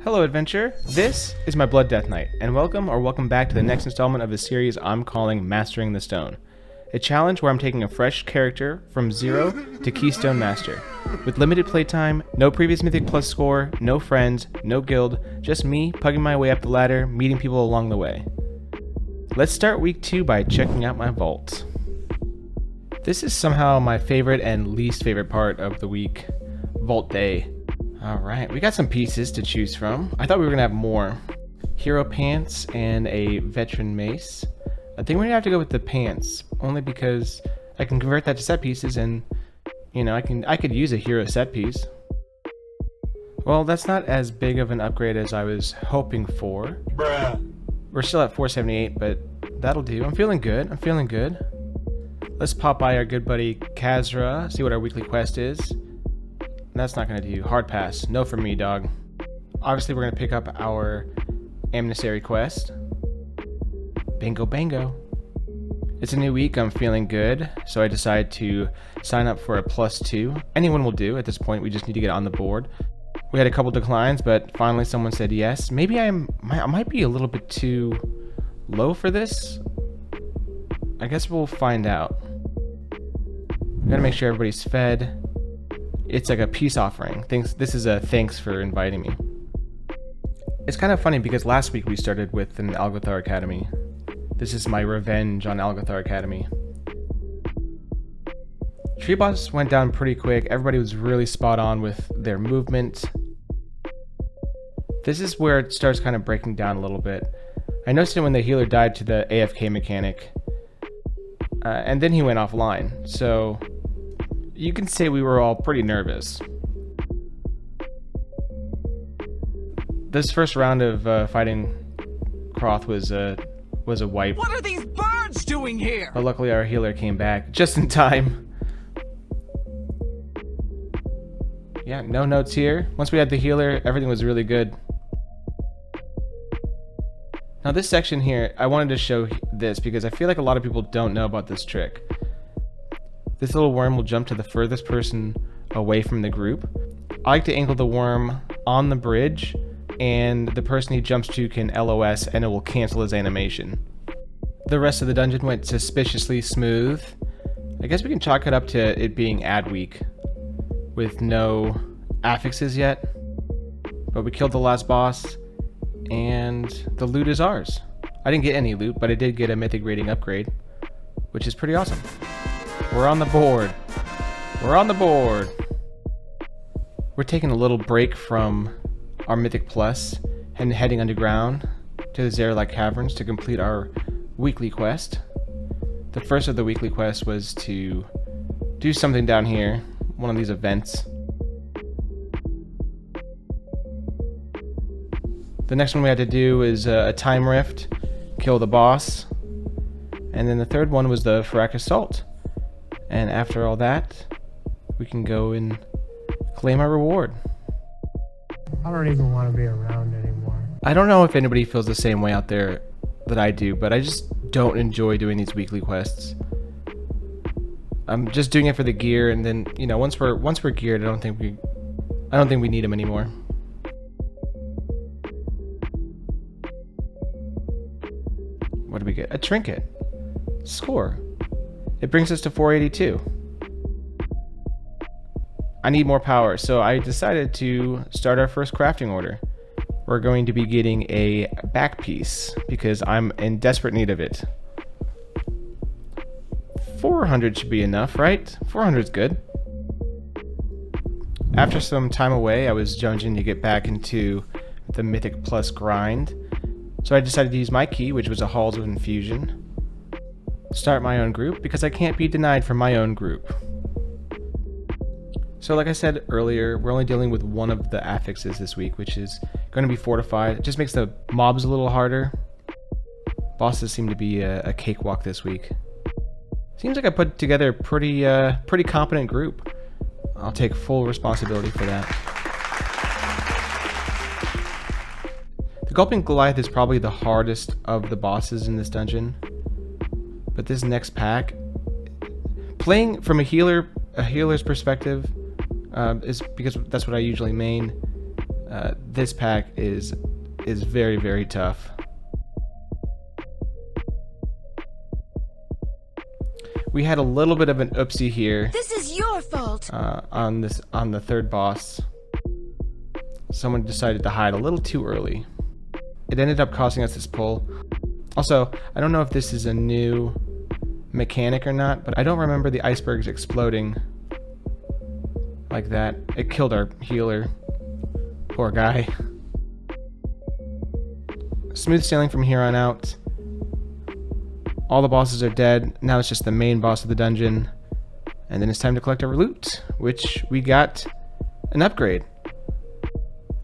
Hello adventurer, this is my Blood Death Knight, and welcome back to the next installment of the series I'm calling Mastering the Stone. A challenge where I'm taking a fresh character from 0 to Keystone Master. With limited playtime, no previous Mythic Plus score, no friends, no guild, just me pugging my way up the ladder, meeting people along the way. Let's start week 2 by checking out my vault. This is somehow my favorite and least favorite part of the week, Vault Day. Alright, we got some pieces to choose from. I thought we were going to have more. Hero pants and a veteran mace. I think we're going to have to go with the pants, only because I can convert that to set pieces and, you know, I could use a hero set piece. Well, that's not as big of an upgrade as I was hoping for. Bruh. We're still at 478, but that'll do. I'm feeling good. Let's pop by our good buddy Kazra, see what our weekly quest is. That's not going to do. Hard pass. No for me, dog. Obviously, we're going to pick up our Emissary quest. Bingo bango. It's a new week. I'm feeling good, so I decided to sign up for a +2. Anyone will do at this point. We just need to get on the board. We had a couple declines, but finally someone said yes. Maybe I might be a little bit too low for this. I guess we'll find out. We gotta make sure everybody's fed. It's like a peace offering. This is a thanks for inviting me. It's kind of funny because last week we started with an Algothar Academy. This is my revenge on Algothar Academy. Tree boss went down pretty quick. Everybody was really spot on with their movement. This is where it starts kind of breaking down a little bit. I noticed it when the healer died to the AFK mechanic. And then he went offline. So you can say we were all pretty nervous. This first round of fighting Croth was a wipe. What are these birds doing here? But luckily our healer came back just in time. Yeah, no notes here. Once we had the healer, everything was really good. Now this section here, I wanted to show this because I feel like a lot of people don't know about this trick. This little worm will jump to the furthest person away from the group. I like to angle the worm on the bridge, and the person he jumps to can LOS and it will cancel his animation. The rest of the dungeon went suspiciously smooth. I guess we can chalk it up to it being ad week with no affixes yet. But we killed the last boss and the loot is ours. I didn't get any loot, but I did get a mythic rating upgrade, which is pretty awesome. We're on the board. We're taking a little break from our Mythic Plus and heading underground to the Zeralike Caverns to complete our weekly quest. The first of the weekly quests was to do something down here, one of these events. The next one we had to do is a time rift, kill the boss, and then the third one was the Farak Assault. And after all that, we can go and claim our reward. I don't even want to be around anymore. I don't know if anybody feels the same way out there that I do, but I just don't enjoy doing these weekly quests. I'm just doing it for the gear, and then, you know, once we're geared, I don't think we need them anymore. What do we get? A trinket. Score. It brings us to 482. I need more power, so I decided to start our first crafting order. We're going to be getting a back piece because I'm in desperate need of it. 400 should be enough, right? 400 is good. After some time away, I was jonesing to get back into the Mythic Plus grind, so I decided to use my key, which was a Halls of Infusion. Start my own group because I can't be denied from my own group. So like I said earlier, we're only dealing with one of the affixes this week, which is going to be fortified. It just makes the mobs a little harder. Bosses seem to be a cakewalk this week. Seems like I put together a pretty competent group. I'll take full responsibility for that. The Gulping Goliath is probably the hardest of the bosses in this dungeon. But this next pack, playing from a healer's perspective, is because that's what I usually main. This pack is very, very tough. We had a little bit of an oopsie here. This is your fault. On the third boss. Someone decided to hide a little too early. It ended up costing us this pull. Also, I don't know if this is a new mechanic or not, but I don't remember the icebergs exploding like that. It killed our healer. Poor guy. Smooth sailing from here on out. All the bosses are dead. Now it's just the main boss of the dungeon. And then it's time to collect our loot, which we got an upgrade.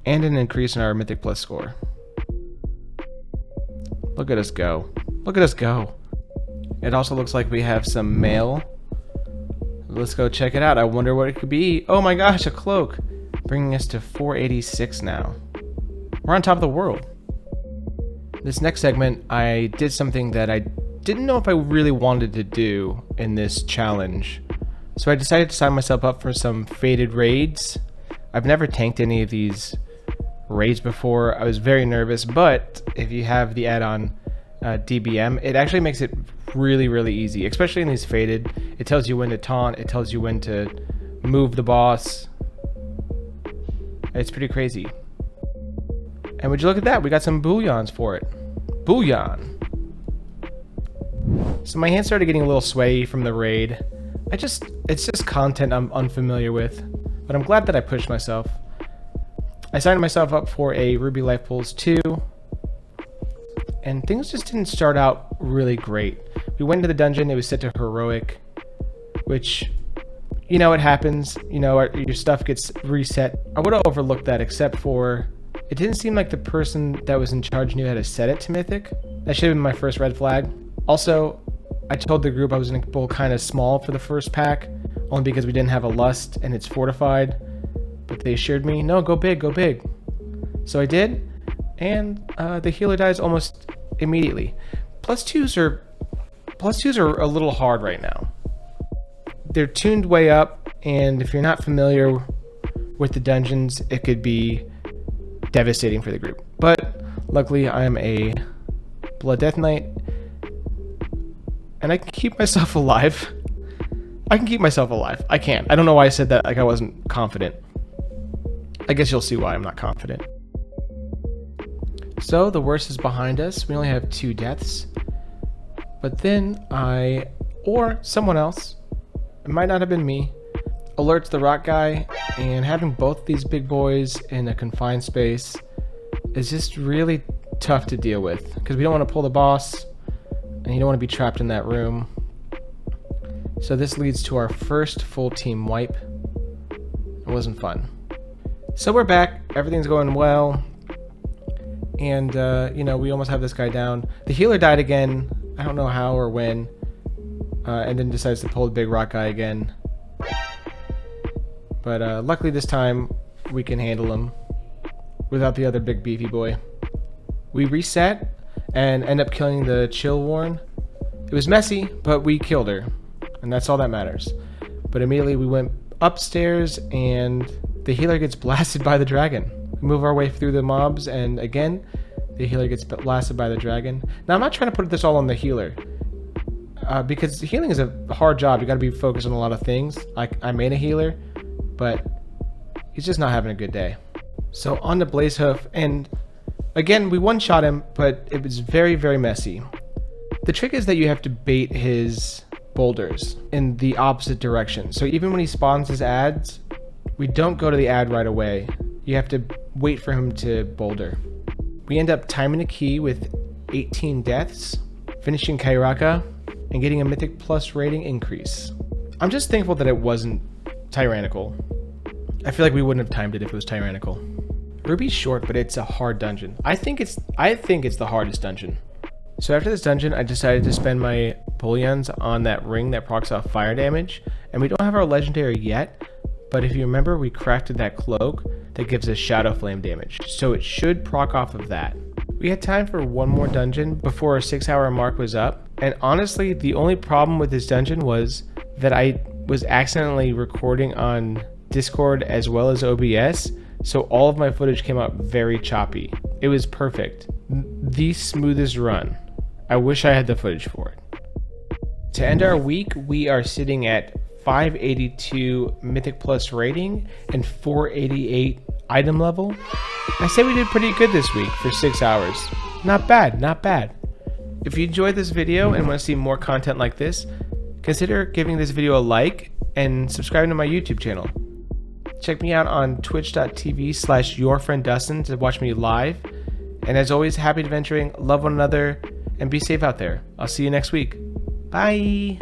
And an increase in our Mythic Plus score. Look at us go. Look at us go. It also looks like we have some mail. Let's go check it out. I wonder what it could be. Oh my gosh, a cloak. Bringing us to 486 now. We're on top of the world. This next segment, I did something that I didn't know if I really wanted to do in this challenge. So I decided to sign myself up for some faded raids. I've never tanked any of these raids before. I was very nervous, but if you have the add-on DBM, it actually makes it really, really easy, especially in these faded. It tells you when to taunt, it tells you when to move the boss. It's pretty crazy. And would you look at that, we got some bouillons for it. Bouillon. So my hands started getting a little sweaty from the raid. It's just content I'm unfamiliar with, but I'm glad that I pushed myself. I signed myself up for a Ruby Life Pulls 2, and things just didn't start out really great. We went into the dungeon, it was set to heroic, which, you know, it happens. You know, your stuff gets reset. I would have overlooked that, except for it didn't seem like the person that was in charge knew how to set it to Mythic. That should have been my first red flag. Also, I told the group I was going to pull kind of small for the first pack, only because we didn't have a lust and it's fortified. But they assured me, no, go big, go big. So I did, and the healer dies almost immediately. Plus twos are a little hard right now. They're tuned way up, and if you're not familiar with the dungeons, it could be devastating for the group. But luckily, I am a Blood Death Knight, and I can keep myself alive. I can keep myself alive. I can. I don't know why I said that like I wasn't confident. I guess you'll see why I'm not confident. So the worst is behind us. We only have 2 deaths. But then I, or someone else, it might not have been me, alerts the rock guy, and having both these big boys in a confined space is just really tough to deal with, because we don't want to pull the boss, and you don't want to be trapped in that room. So this leads to our first full team wipe. It wasn't fun. So we're back, everything's going well, and you know, we almost have this guy down. The healer died again, I don't know how or when, and then decides to pull the big rock guy again. But luckily this time we can handle him without the other big beefy boy. We reset and end up killing the chill warren. It was messy, but we killed her, and that's all that matters. But immediately we went upstairs, and the healer gets blasted by the dragon. We move our way through the mobs, and again, the healer gets blasted by the dragon. Now, I'm not trying to put this all on the healer, because healing is a hard job. You got to be focused on a lot of things. I made a healer, but he's just not having a good day. So on to Blazehoof, and again, we one-shot him, but it was very, very messy. The trick is that you have to bait his boulders in the opposite direction. So even when he spawns his ads, we don't go to the ad right away. You have to wait for him to boulder. We end up timing a key with 18 deaths, finishing Kairaka, and getting a Mythic Plus rating increase. I'm just thankful that it wasn't tyrannical. I feel like we wouldn't have timed it if it was tyrannical. Ruby's short, but it's a hard dungeon. I think it's the hardest dungeon. So after this dungeon, I decided to spend my bullions on that ring that procs off fire damage, and we don't have our legendary yet, but if you remember, we crafted that cloak that gives us shadow flame damage, so it should proc off of that. We had time for one more dungeon before our 6-hour mark was up, and honestly, the only problem with this dungeon was that I was accidentally recording on Discord as well as OBS, so all of my footage came out very choppy. It was perfect. The smoothest run. I wish I had the footage for it. To end our week, we are sitting at 582 Mythic Plus rating and 488 item level. I say we did pretty good this week for 6 hours. Not bad, not bad. If you enjoyed this video and want to see more content like this, consider giving this video a like and subscribing to my YouTube channel. Check me out on twitch.tv/yourfrienddustin to watch me live. And as always, happy adventuring, love one another, and be safe out there. I'll see you next week. Bye!